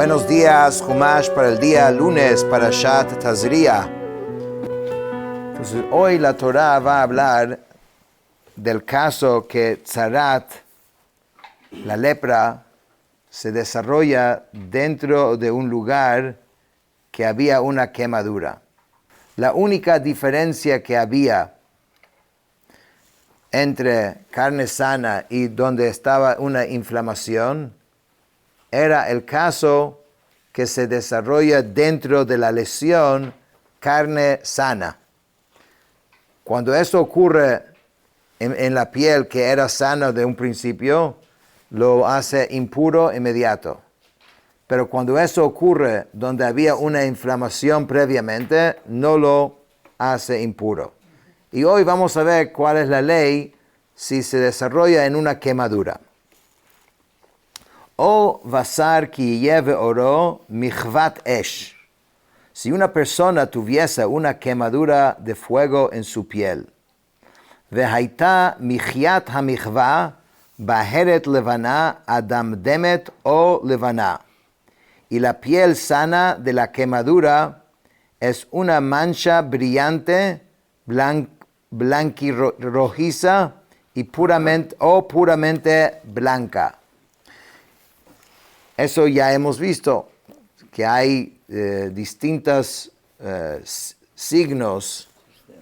Buenos días, Humash para el día lunes, para Shat Tazria. Entonces, hoy la Torah va a hablar del caso que Tzarat, la lepra, se desarrolla dentro de un lugar que había una quemadura. La única diferencia que había entre carne sana y donde estaba una inflamación era el caso que se desarrolla dentro de la lesión carne sana. Cuando eso ocurre en la piel que era sana de un principio, lo hace impuro inmediato. Pero cuando eso ocurre donde había una inflamación previamente, no lo hace impuro. Y hoy vamos a ver cuál es la ley si se desarrolla en una quemadura. O vasar ki yeve oro michvat esh. Si una persona tuviese una quemadura de fuego en su piel, vehaita michiat hamichva baheret levana adamdemet o levana, y la piel sana de la quemadura es una mancha brillante, blanquirrojiza y puramente blanca. Eso ya hemos visto, que hay distintos signos,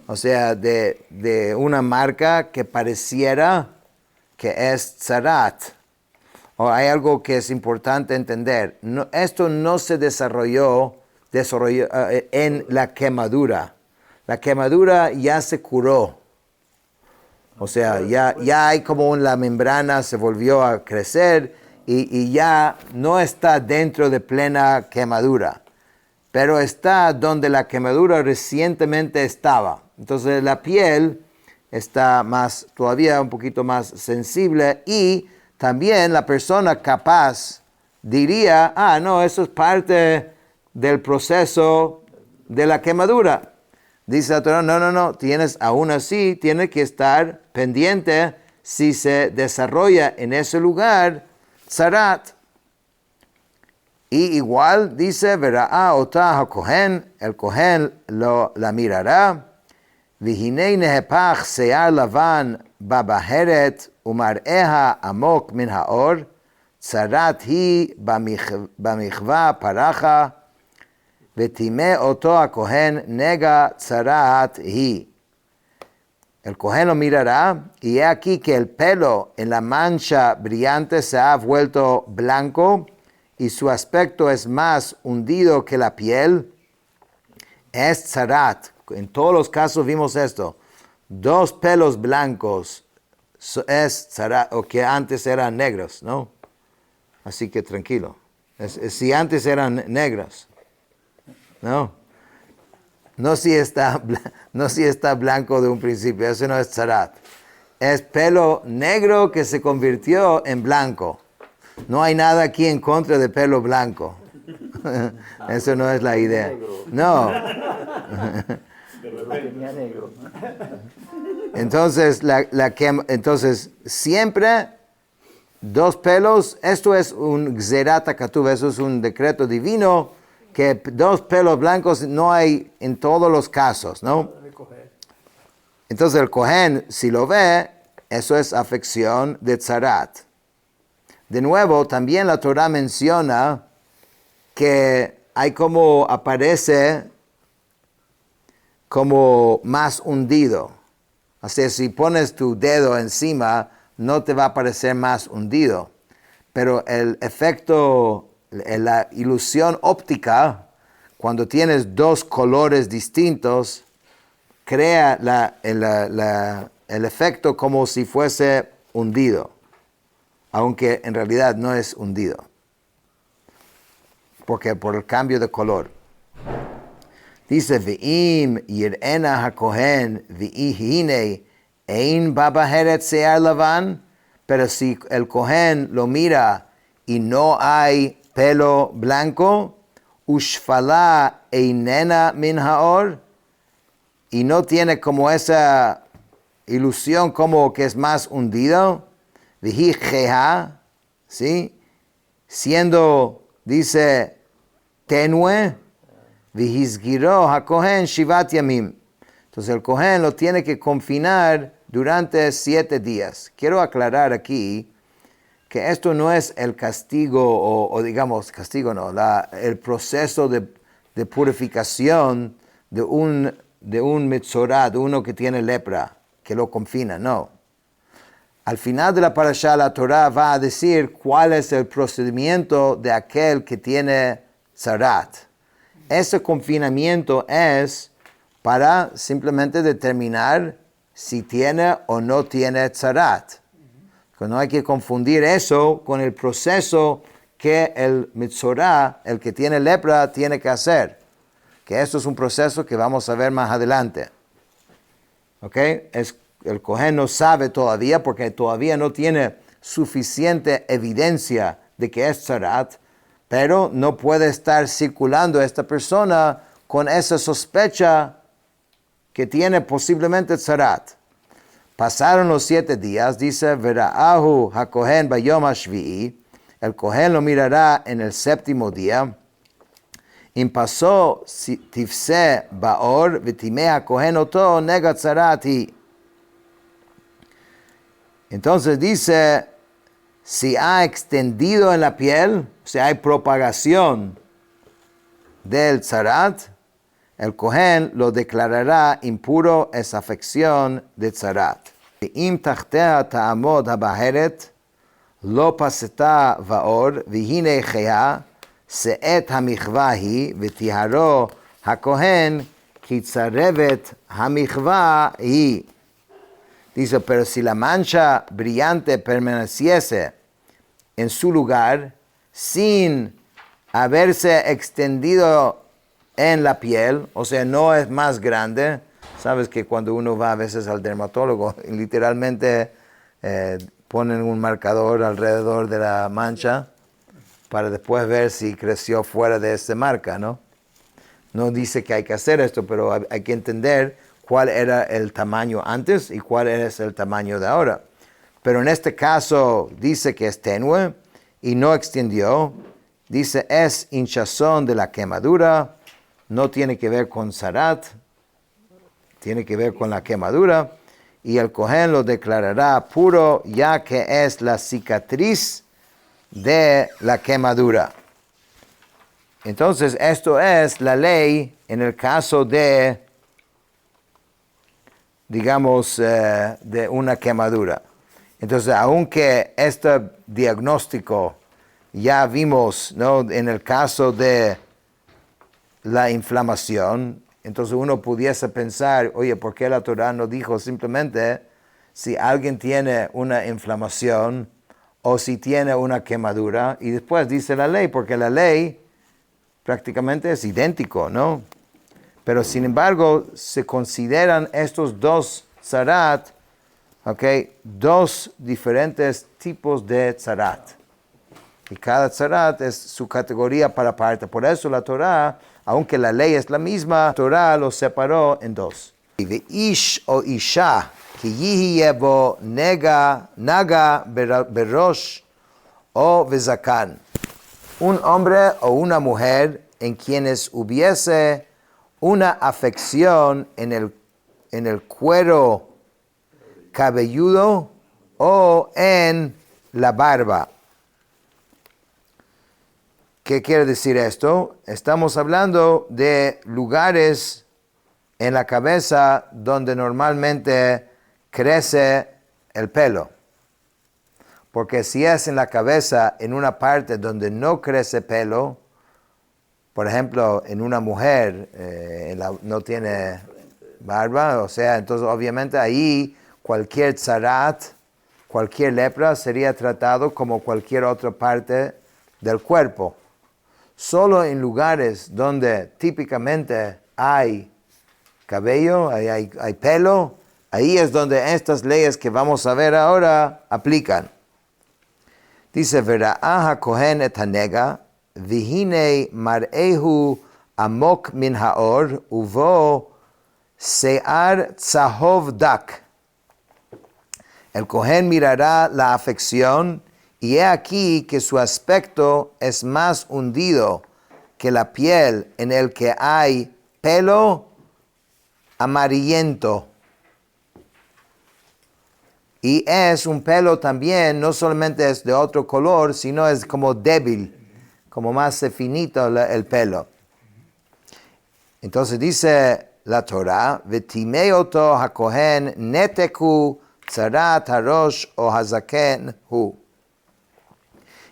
o sea, de una marca que pareciera que es Tzarat. O hay algo que es importante entender. Esto no se desarrolló en la quemadura. La quemadura ya se curó. O sea, ya hay como la membrana se volvió a crecer y ya no está dentro de plena quemadura. Pero está donde la quemadura recientemente estaba. Entonces la piel está todavía un poquito más sensible y también la persona capaz diría, no, eso es parte del proceso de la quemadura. Dice la Torah, no, aún así, tiene que estar pendiente si se desarrolla en ese lugar Tzarat. Y igual dice, verá otah kohen, el kohen la mirará, vihinei nehepach sear lavan babaheret umar'eha amok min haor, Tzarat hi bamichva paracha, vetime oto kohen nega Tzarat hi. El kohen lo mirará y he aquí que el pelo en la mancha brillante se ha vuelto blanco y su aspecto es más hundido que la piel. Es Tzarat. En todos los casos vimos esto. 2 pelos blancos es Tzarat, o que antes eran negros, ¿no? Así que tranquilo. Si antes eran negros, ¿no? No si está blanco de un principio, eso no es Tzarat. Es pelo negro que se convirtió en blanco. No hay nada aquí en contra de pelo blanco. Eso no es la idea. No. Entonces, entonces siempre 2 pelos, esto es un gzerat hakatuv, eso es un decreto divino, que 2 pelos blancos no hay en todos los casos, ¿no? Entonces el kohen, si lo ve, eso es afección de Tzarat. De nuevo, también la Torah menciona que hay aparece como más hundido. O sea, si pones tu dedo encima, no te va a parecer más hundido. Pero el efecto, la ilusión óptica, cuando tienes 2 colores distintos, crea el efecto como si fuese hundido, aunque en realidad no es hundido, porque por el cambio de color. Dice, Ve'im yir'ena hakohen ve'ihine ein babaheret sear lavan, pero si el kohen lo mira y no hay pelo blanco, ushfala einena min haor, y no tiene como esa ilusión como que es más hundido, vihi jeha, ¿sí? Siendo dice tenue, vihizgiro hakohen shivat yamim. Entonces el Cohen lo tiene que confinar durante 7 días. Quiero aclarar aquí que esto no es el castigo, o digamos, castigo no, el proceso de purificación de un metzorá, de uno que tiene lepra, que lo confina, no. Al final de la parashá, la Torah va a decir cuál es el procedimiento de aquel que tiene tzarat. Ese confinamiento es para simplemente determinar si tiene o no tiene tzarat. No hay que confundir eso con el proceso que el metzorá, el que tiene lepra, tiene que hacer. Que esto es un proceso que vamos a ver más adelante. ¿Ok? El Cohen no sabe todavía porque todavía no tiene suficiente evidencia de que es tzarat, pero no puede estar circulando esta persona con esa sospecha que tiene posiblemente tzarat. Pasaron los 7 días, dice, Vera'ahu hakohen bayom hashvi'i, el Cohen lo mirará en el 7º día, impasó tifse baor v'timeh hakohen oto nega tzarat hi. Entonces dice, si ha extendido en la piel, si hay propagación del tzarat, el Cohen lo declarará impuro esa afección de tzarat. Im tachtea ta'amod habaheret, lo paseta vaor, vihine chea, se'et hamichva hi, v'tiharo hakohen, ki tzarevet hamichva hi. Dice, pero si la mancha brillante permaneciese en su lugar, sin haberse extendido en la piel, o sea, no es más grande. Sabes que cuando uno va a veces al dermatólogo, literalmente ponen un marcador alrededor de la mancha para después ver si creció fuera de esa marca, ¿no? No dice que hay que hacer esto, pero hay que entender cuál era el tamaño antes y cuál es el tamaño de ahora. Pero en este caso dice que es tenue y no extendió. Dice es hinchazón de la quemadura. No tiene que ver con tzarat, tiene que ver con la quemadura, y el Cohen lo declarará puro, ya que es la cicatriz de la quemadura. Entonces, esto es la ley en el caso de, digamos, de una quemadura. Entonces, aunque este diagnóstico ya vimos, ¿no?, en el caso de la inflamación, entonces uno pudiese pensar, oye, ¿por qué la Torah no dijo simplemente si alguien tiene una inflamación o si tiene una quemadura? Y después dice la ley, porque la ley prácticamente es idéntico, ¿no? Pero sin embargo, se consideran estos dos tzarat, ¿ok?, dos diferentes tipos de tzarat. Y cada tzarat es su categoría para parte. Por eso la Torah, aunque la ley es la misma, la Torah los separó en dos. Ish o isha, ki yihiye bo naga berosh o bezakan. Un hombre o una mujer en quienes hubiese una afección en el cuero cabelludo o en la barba. ¿Qué quiere decir esto? Estamos hablando de lugares en la cabeza donde normalmente crece el pelo. Porque si es en la cabeza, en una parte donde no crece pelo, por ejemplo, en una mujer no tiene barba, o sea, entonces obviamente ahí cualquier tzarat, cualquier lepra sería tratado como cualquier otra parte del cuerpo. Solo en lugares donde típicamente hay cabello, hay pelo, ahí es donde estas leyes que vamos a ver ahora aplican. Dice, Vera'ah hakohen et hanega, vihine mar'ehu amok min haor, uvo se'ar tzahov dak. El Cohen mirará la afección Y he aquí que su aspecto es más hundido que la piel en el que hay pelo amarillento. Y es un pelo también, no solamente es de otro color, sino es como débil, como más finito el pelo. Entonces dice la Torah, V'timeoto hakohen neteku tzarat harosh o hazaken hu.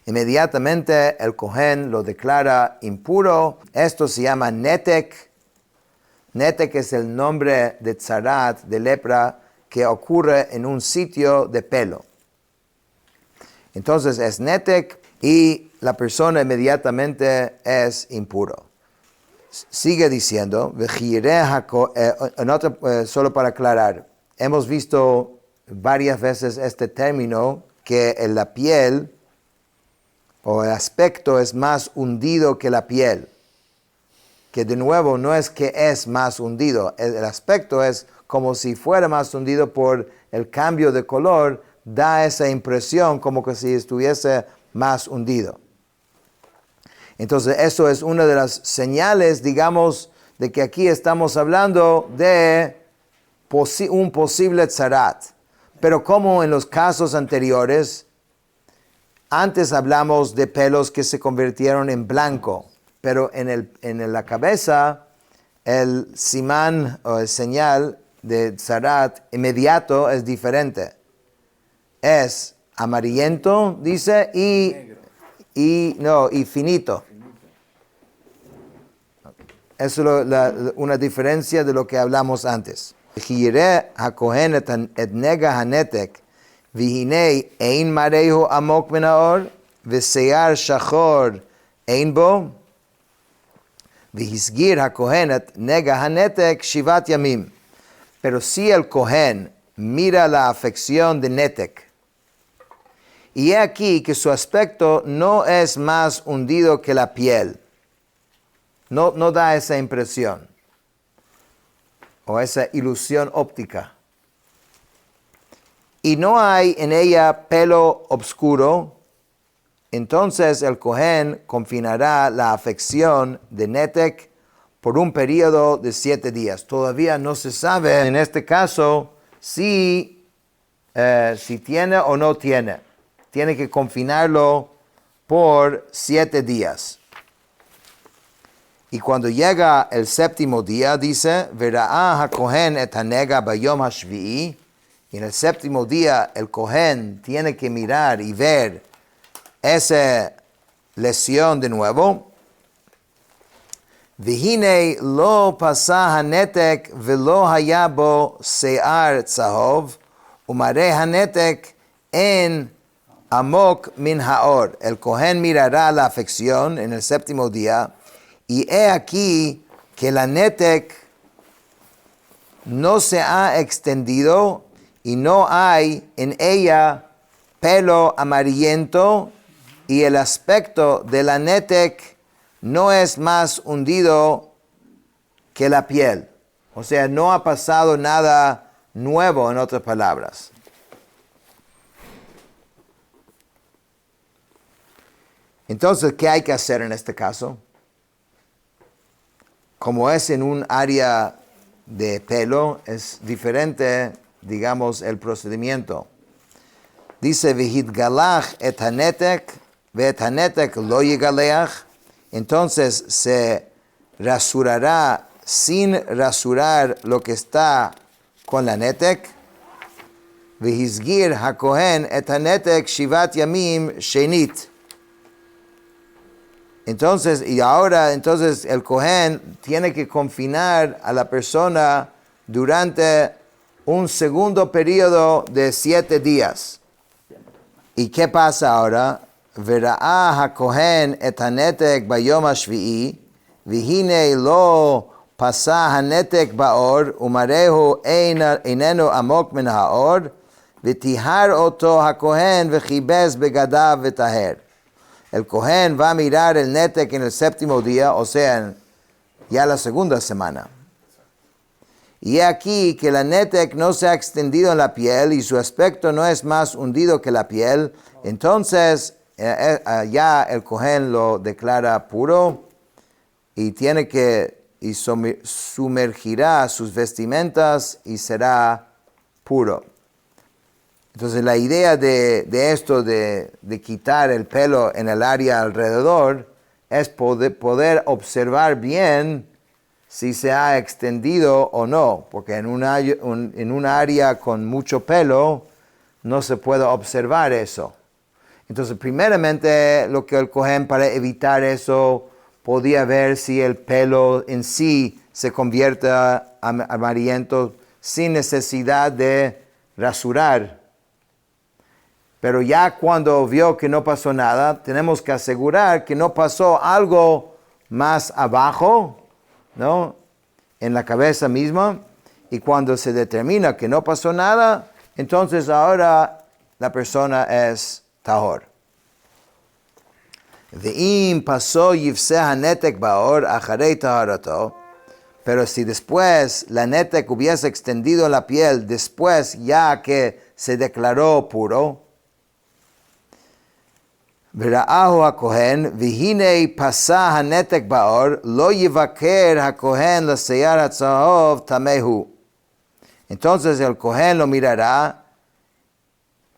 Inmediatamente el Cohen lo declara impuro. Esto se llama netek. Netek es el nombre de tzarat, de lepra, que ocurre en un sitio de pelo. Entonces es netek y la persona inmediatamente es impuro. Sigue diciendo, solo para aclarar, hemos visto varias veces este término que en la piel o el aspecto es más hundido que la piel. Que de nuevo no es que es más hundido, el aspecto es como si fuera más hundido por el cambio de color, da esa impresión como que si estuviese más hundido. Entonces eso es una de las señales, digamos, de que aquí estamos hablando de un posible tzarat. Pero como en los casos anteriores, antes hablamos de pelos que se convirtieron en blanco, pero en la cabeza el simán o el señal de tzarat inmediato es diferente. Es amarillento, dice, y finito. Eso es una diferencia de lo que hablamos antes. Jireh hakohen et nega hanetek, v'hinei ein marehu amok min haor, v'seyar shachor ein bo, v'hisgir hakohen et nega hanetek shivat yamim. Pero si el Cohen mira la afección de netek, y he aquí que su aspecto no es más hundido que la piel, no da esa impresión o esa ilusión óptica. Y no hay en ella pelo obscuro, entonces el Cohen confinará la afección de netek por un periodo de 7 días. Todavía no se sabe en este caso si tiene o no tiene. Tiene que confinarlo por 7 días. Y cuando llega el 7º día, dice, Vera'ah ha-Kohen et hanega bayom hashvi'i. Y en el 7º día, el Cohen tiene que mirar y ver esa lesión de nuevo. V'hinei lo pasah hanetek velo haya bo se'ar tzahov, umare hanetek en amok min haor. El Cohen mirará la afección en el 7º día, y he aquí que la netek no se ha extendido y no hay en ella pelo amarillento, y el aspecto de la netek no es más hundido que la piel. O sea, no ha pasado nada nuevo, en otras palabras. Entonces, ¿qué hay que hacer en este caso? Como es en un área de pelo, es diferente, digamos, el procedimiento. Dice, V'hitgalach et hanetek, ve'et hanetek lo yigaleach. Entonces se rasurará sin rasurar lo que está con la netek. V'hizgir hakohen et hanetek shivat yamim shenit. Entonces el Cohen tiene que confinar a la persona durante un segundo periodo de 7 días. ¿Y qué pasa ahora? Vera'ah ha-Kohen et hanetek bayom hashvi'i, v'hinei lo pasah hanetek ba'or, umarehu einenu amok min ha'or, v'tihar oto ha-Kohen v'chibez begadav v'taher. El Cohen va a mirar el netek en el 7º día, o sea, ya la segunda semana. Y he aquí que la netek no se ha extendido en la piel y su aspecto no es más hundido que la piel, entonces ya el Cohen lo declara puro y tiene que sumergirá sus vestimentas y será puro. Entonces la idea de esto de quitar el pelo en el área alrededor es poder observar bien si se ha extendido o no, porque en un área con mucho pelo no se puede observar eso. Entonces primeramente lo que el Cohen, para evitar eso, podía ver si el pelo en sí se convierte amarillento sin necesidad de rasurar. Pero ya cuando vio que no pasó nada, tenemos que asegurar que no pasó algo más abajo, ¿no? En la cabeza misma. Y cuando se determina que no pasó nada, entonces ahora la persona es tahor. Ve'im pasó yivseh hanetek baor acharei taharato. Pero si después la netek hubiese extendido la piel, después ya que se declaró puro, וראה הכהן, והנה פסע הנתק בעור, לא יבקר הכהן לשיער הצהוב טמא הוא. Entonces el Cohen lo mirará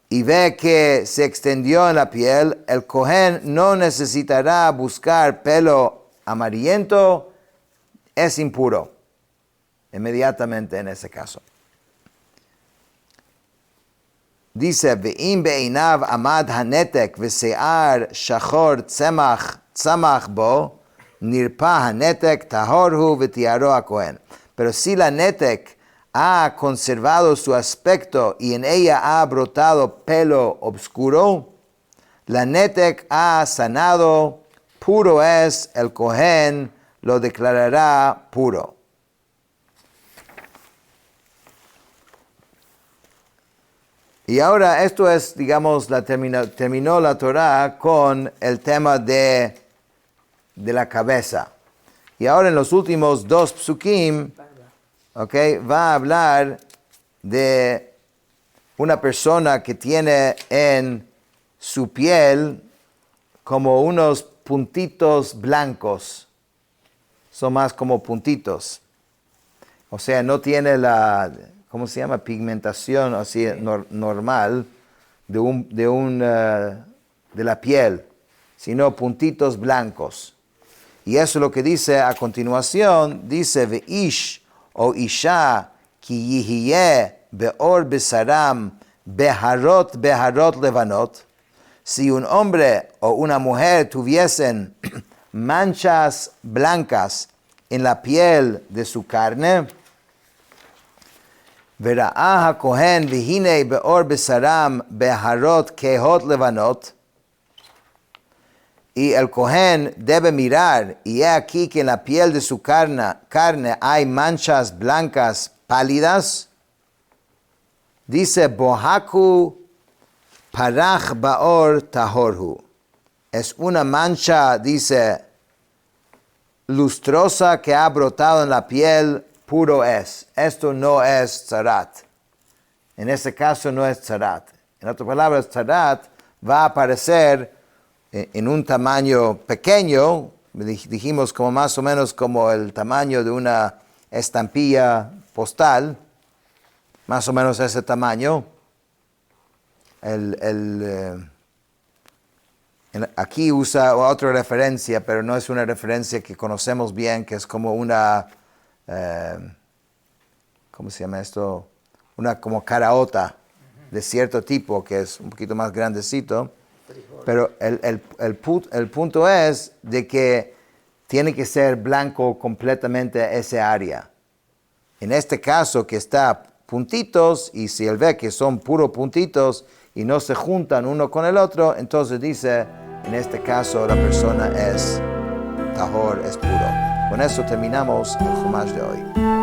y ve que se extendió en la piel. El Cohen no necesitará buscar pelo amarillento, es impuro inmediatamente en ese caso. Dice, ואם בעיניו עמד הנתק ושיער שחור צמח בו, נרפא הנתק, טהור הוא ותיארו הכהן. Pero si la netek ha conservado su aspecto y en ella ha brotado pelo oscuro, la netek ha sanado, puro es, el Cohen lo declarará puro. Y ahora esto es, digamos, terminó la Torah con el tema de la cabeza. Y ahora en los últimos 2 psukim, va a hablar de una persona que tiene en su piel como unos puntitos blancos. Son más como puntitos. O sea, no tiene la... ¿cómo se llama? Pigmentación así normal de la piel, sino puntitos blancos. Y eso es lo que dice a continuación, dice, Ve'ish o Isha ki yihiyeh beor besaram beharot levanot. Si un hombre o una mujer tuviesen manchas blancas en la piel de su carne, וראה הכהן והנה באור בשרם בהרות כהות לבנות, y el Cohen debe mirar, y he aquí que en la piel de su carne hay manchas blancas pálidas, dice, Bohaku parach baor tahorhu. Es una mancha, dice, lustrosa que ha brotado en la piel, puro es. Esto no es tzarat. En este caso no es tzarat. En otras palabras, tzarat va a aparecer en un tamaño pequeño, dijimos como más o menos como el tamaño de una estampilla postal, más o menos ese tamaño. Aquí usa otra referencia, pero no es una referencia que conocemos bien, que es como una... ¿cómo se llama esto? Una como caraota de cierto tipo, que es un poquito más grandecito. Pero el punto es de que tiene que ser blanco completamente ese área. En este caso que está puntitos, y si él ve que son puros puntitos y no se juntan uno con el otro, entonces dice, en este caso la persona es tahor, es puro. Con eso terminamos el Chumash de hoy.